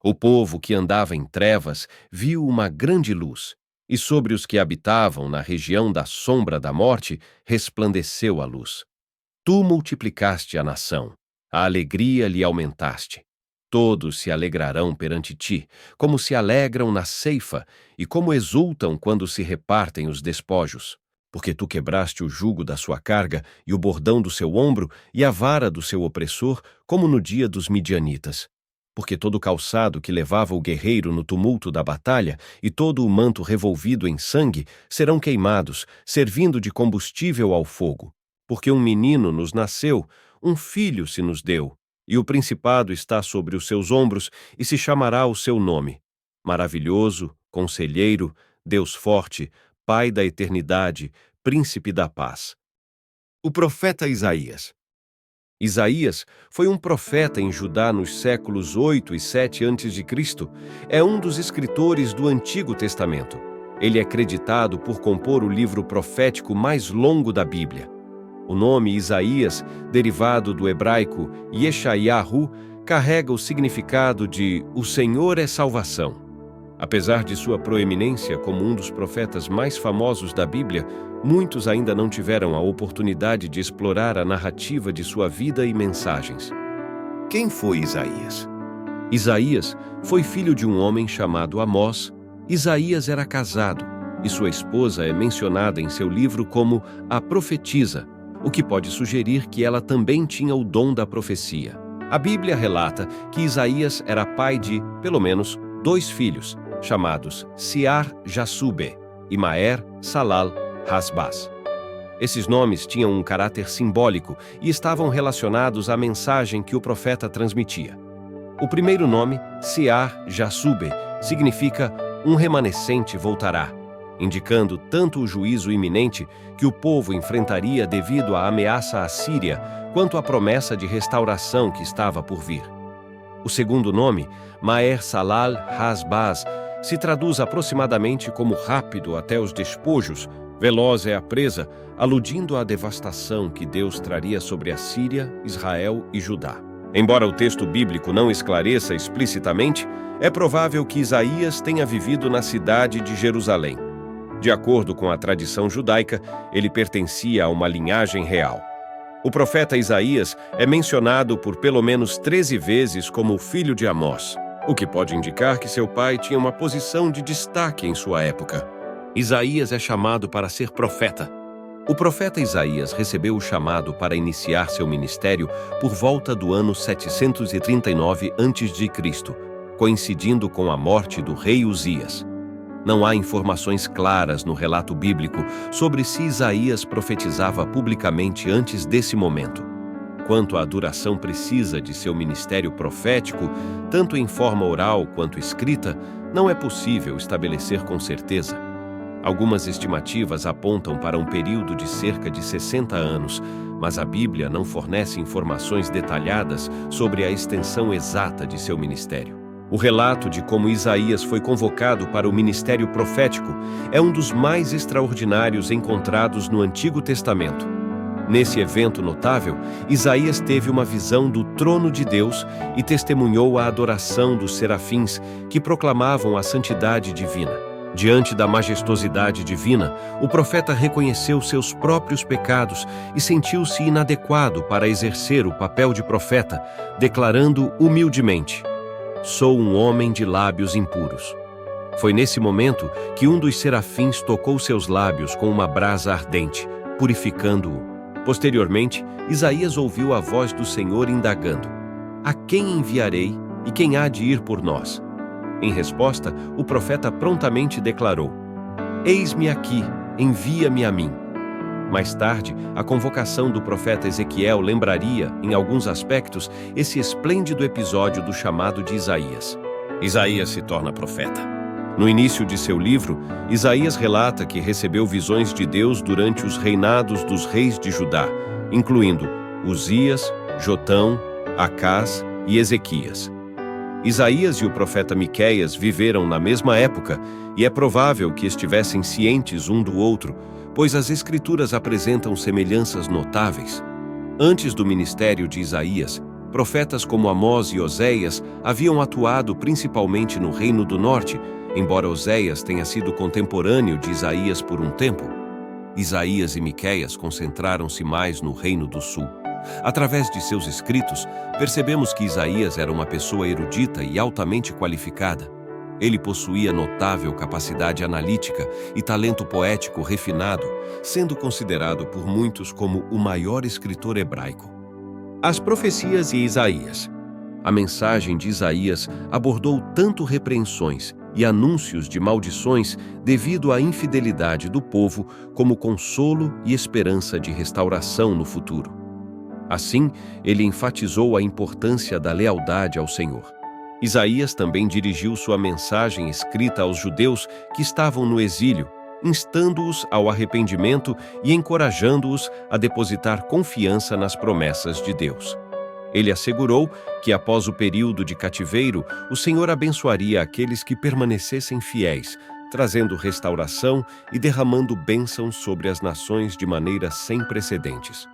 O povo que andava em trevas viu uma grande luz, e sobre os que habitavam na região da sombra da morte resplandeceu a luz. Tu multiplicaste a nação, a alegria lhe aumentaste. Todos se alegrarão perante ti, como se alegram na ceifa, e como exultam quando se repartem os despojos. Porque tu quebraste o jugo da sua carga, e o bordão do seu ombro, e a vara do seu opressor, como no dia dos midianitas. Porque todo o calçado que levava o guerreiro no tumulto da batalha, e todo o manto revolvido em sangue, serão queimados, servindo de combustível ao fogo. Porque um menino nos nasceu, um filho se nos deu, e o principado está sobre os seus ombros, e se chamará o seu nome: Maravilhoso, Conselheiro, Deus Forte, Pai da Eternidade, Príncipe da Paz. O profeta Isaías. Isaías foi um profeta em Judá nos séculos 8 e 7 a.C. É um dos escritores do Antigo Testamento. Ele é creditado por compor o livro profético mais longo da Bíblia. O nome Isaías, derivado do hebraico Yeshayahu, carrega o significado de "O Senhor é salvação". Apesar de sua proeminência como um dos profetas mais famosos da Bíblia, muitos ainda não tiveram a oportunidade de explorar a narrativa de sua vida e mensagens. Quem foi Isaías? Isaías foi filho de um homem chamado Amós. Isaías era casado, e sua esposa é mencionada em seu livro como a profetisa, o que pode sugerir que ela também tinha o dom da profecia. A Bíblia relata que Isaías era pai de, pelo menos, 2 filhos, chamados Siar-Jasube e Maer-Salal-Hasbaz. Esses nomes tinham um caráter simbólico e estavam relacionados à mensagem que o profeta transmitia. O primeiro nome, Siar-Jasube, significa "um remanescente voltará", indicando tanto o juízo iminente que o povo enfrentaria devido à ameaça assíria, quanto a promessa de restauração que estava por vir. O segundo nome, Maer-Salal-Hasbaz, se traduz aproximadamente como rápido até os despojos, veloz é a presa, aludindo à devastação que Deus traria sobre a Síria, Israel e Judá. Embora o texto bíblico não esclareça explicitamente, é provável que Isaías tenha vivido na cidade de Jerusalém. De acordo com a tradição judaica, ele pertencia a uma linhagem real. O profeta Isaías é mencionado por pelo menos 13 vezes como o filho de Amós, o que pode indicar que seu pai tinha uma posição de destaque em sua época. Isaías é chamado para ser profeta. O profeta Isaías recebeu o chamado para iniciar seu ministério por volta do ano 739 a.C., coincidindo com a morte do rei Uzias. Não há informações claras no relato bíblico sobre se Isaías profetizava publicamente antes desse momento. Quanto à duração precisa de seu ministério profético, tanto em forma oral quanto escrita, não é possível estabelecer com certeza. Algumas estimativas apontam para um período de cerca de 60 anos, mas a Bíblia não fornece informações detalhadas sobre a extensão exata de seu ministério. O relato de como Isaías foi convocado para o ministério profético é um dos mais extraordinários encontrados no Antigo Testamento. Nesse evento notável, Isaías teve uma visão do trono de Deus e testemunhou a adoração dos serafins que proclamavam a santidade divina. Diante da majestosidade divina, o profeta reconheceu seus próprios pecados e sentiu-se inadequado para exercer o papel de profeta, declarando humildemente: "Sou um homem de lábios impuros". Foi nesse momento que um dos serafins tocou seus lábios com uma brasa ardente, purificando-o. Posteriormente, Isaías ouviu a voz do Senhor indagando: "A quem enviarei e quem há de ir por nós?" Em resposta, o profeta prontamente declarou: "Eis-me aqui, envia-me a mim". Mais tarde, a convocação do profeta Ezequiel lembraria, em alguns aspectos, esse esplêndido episódio do chamado de Isaías. Isaías se torna profeta. No início de seu livro, Isaías relata que recebeu visões de Deus durante os reinados dos reis de Judá, incluindo Uzias, Jotão, Acás e Ezequias. Isaías e o profeta Miqueias viveram na mesma época e é provável que estivessem cientes um do outro, pois as Escrituras apresentam semelhanças notáveis. Antes do ministério de Isaías, Profetas como Amós e Oséias haviam atuado principalmente no Reino do Norte, embora Oséias tenha sido contemporâneo de Isaías por um tempo. Isaías e Miqueias concentraram-se mais no Reino do Sul. Através de seus escritos, percebemos que Isaías era uma pessoa erudita e altamente qualificada. Ele possuía notável capacidade analítica e talento poético refinado, sendo considerado por muitos como o maior escritor hebraico. As profecias de Isaías. A mensagem de Isaías abordou tanto repreensões e anúncios de maldições devido à infidelidade do povo, como consolo e esperança de restauração no futuro. Assim, ele enfatizou a importância da lealdade ao Senhor. Isaías também dirigiu sua mensagem escrita aos judeus que estavam no exílio, instando-os ao arrependimento e encorajando-os a depositar confiança nas promessas de Deus. Ele assegurou que, após o período de cativeiro, o Senhor abençoaria aqueles que permanecessem fiéis, trazendo restauração e derramando bênçãos sobre as nações de maneira sem precedentes.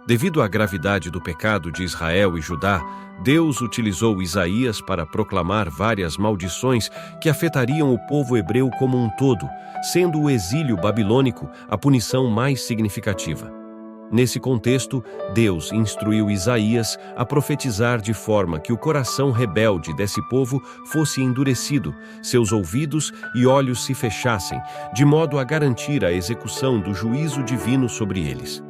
Devido à gravidade do pecado de Israel e Judá, Deus utilizou Isaías para proclamar várias maldições que afetariam o povo hebreu como um todo, sendo o exílio babilônico a punição mais significativa. Nesse contexto, Deus instruiu Isaías a profetizar de forma que o coração rebelde desse povo fosse endurecido, seus ouvidos e olhos se fechassem, de modo a garantir a execução do juízo divino sobre eles.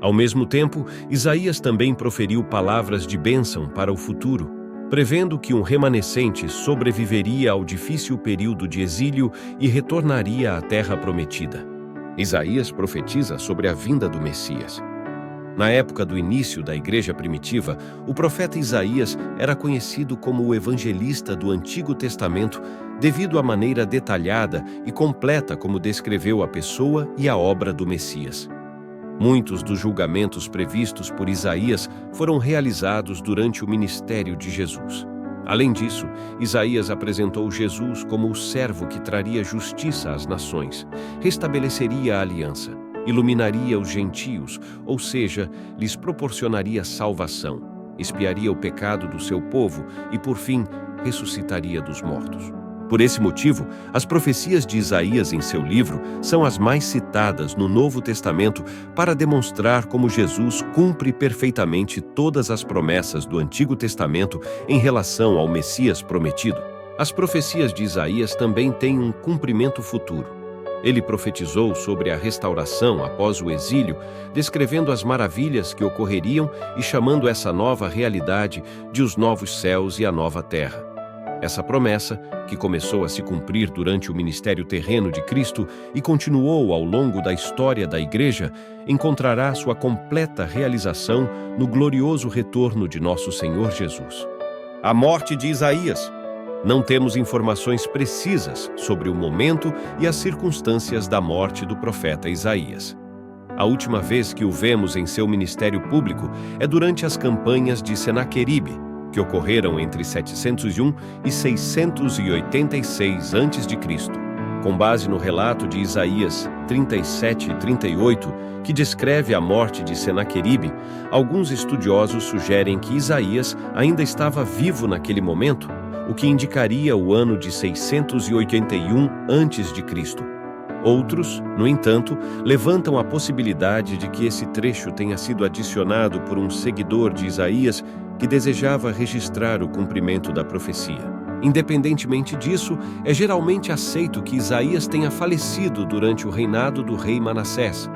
Ao mesmo tempo, Isaías também proferiu palavras de bênção para o futuro, prevendo que um remanescente sobreviveria ao difícil período de exílio e retornaria à terra prometida. Isaías profetiza sobre a vinda do Messias. Na época do início da Igreja primitiva, o profeta Isaías era conhecido como o evangelista do Antigo Testamento devido à maneira detalhada e completa como descreveu a pessoa e a obra do Messias. Muitos dos julgamentos previstos por Isaías foram realizados durante o ministério de Jesus. Além disso, Isaías apresentou Jesus como o servo que traria justiça às nações, restabeleceria a aliança, iluminaria os gentios, ou seja, lhes proporcionaria salvação, expiaria o pecado do seu povo e, por fim, ressuscitaria dos mortos. Por esse motivo, as profecias de Isaías em seu livro são as mais citadas no Novo Testamento para demonstrar como Jesus cumpre perfeitamente todas as promessas do Antigo Testamento em relação ao Messias prometido. As profecias de Isaías também têm um cumprimento futuro. Ele profetizou sobre a restauração após o exílio, descrevendo as maravilhas que ocorreriam e chamando essa nova realidade de os novos céus e a nova terra. Essa promessa, que começou a se cumprir durante o ministério terreno de Cristo e continuou ao longo da história da Igreja, encontrará sua completa realização no glorioso retorno de nosso Senhor Jesus. A morte de Isaías. Não temos informações precisas sobre o momento e as circunstâncias da morte do profeta Isaías. A última vez que o vemos em seu ministério público é durante as campanhas de Senaqueribe, que ocorreram entre 701 e 686 a.C., com base no relato de Isaías 37 e 38, que descreve a morte de Senaqueribe. Alguns estudiosos sugerem que Isaías ainda estava vivo naquele momento, o que indicaria o ano de 681 a.C. Outros, no entanto, levantam a possibilidade de que esse trecho tenha sido adicionado por um seguidor de Isaías que desejava registrar o cumprimento da profecia. Independentemente disso, é geralmente aceito que Isaías tenha falecido durante o reinado do rei Manassés.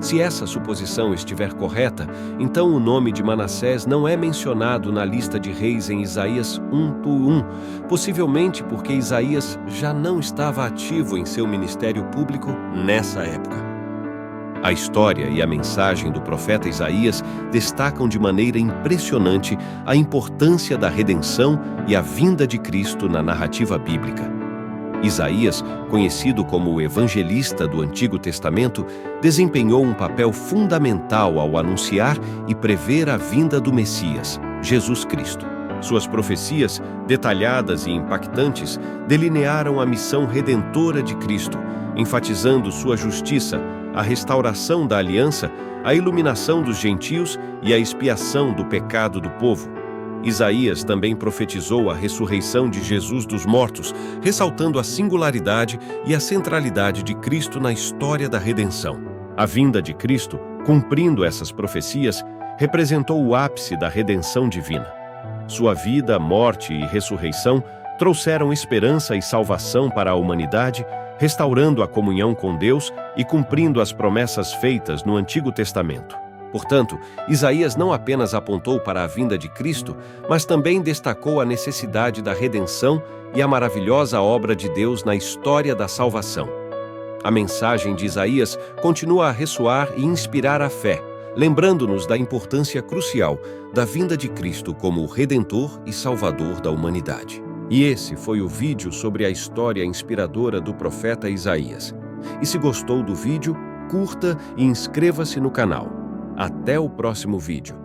Se essa suposição estiver correta, então o nome de Manassés não é mencionado na lista de reis em Isaías 1:1, possivelmente porque Isaías já não estava ativo em seu ministério público nessa época. A história e a mensagem do profeta Isaías destacam de maneira impressionante a importância da redenção e a vinda de Cristo na narrativa bíblica. Isaías, conhecido como o evangelista do Antigo Testamento, desempenhou um papel fundamental ao anunciar e prever a vinda do Messias, Jesus Cristo. Suas profecias, detalhadas e impactantes, delinearam a missão redentora de Cristo, enfatizando sua justiça, a restauração da aliança, a iluminação dos gentios e a expiação do pecado do povo. Isaías também profetizou a ressurreição de Jesus dos mortos, ressaltando a singularidade e a centralidade de Cristo na história da redenção. A vinda de Cristo, cumprindo essas profecias, representou o ápice da redenção divina. Sua vida, morte e ressurreição trouxeram esperança e salvação para a humanidade, restaurando a comunhão com Deus e cumprindo as promessas feitas no Antigo Testamento. Portanto, Isaías não apenas apontou para a vinda de Cristo, mas também destacou a necessidade da redenção e a maravilhosa obra de Deus na história da salvação. A mensagem de Isaías continua a ressoar e inspirar a fé, lembrando-nos da importância crucial da vinda de Cristo como o Redentor e Salvador da humanidade. E esse foi o vídeo sobre a história inspiradora do profeta Isaías. E se gostou do vídeo, curta e inscreva-se no canal. Até o próximo vídeo.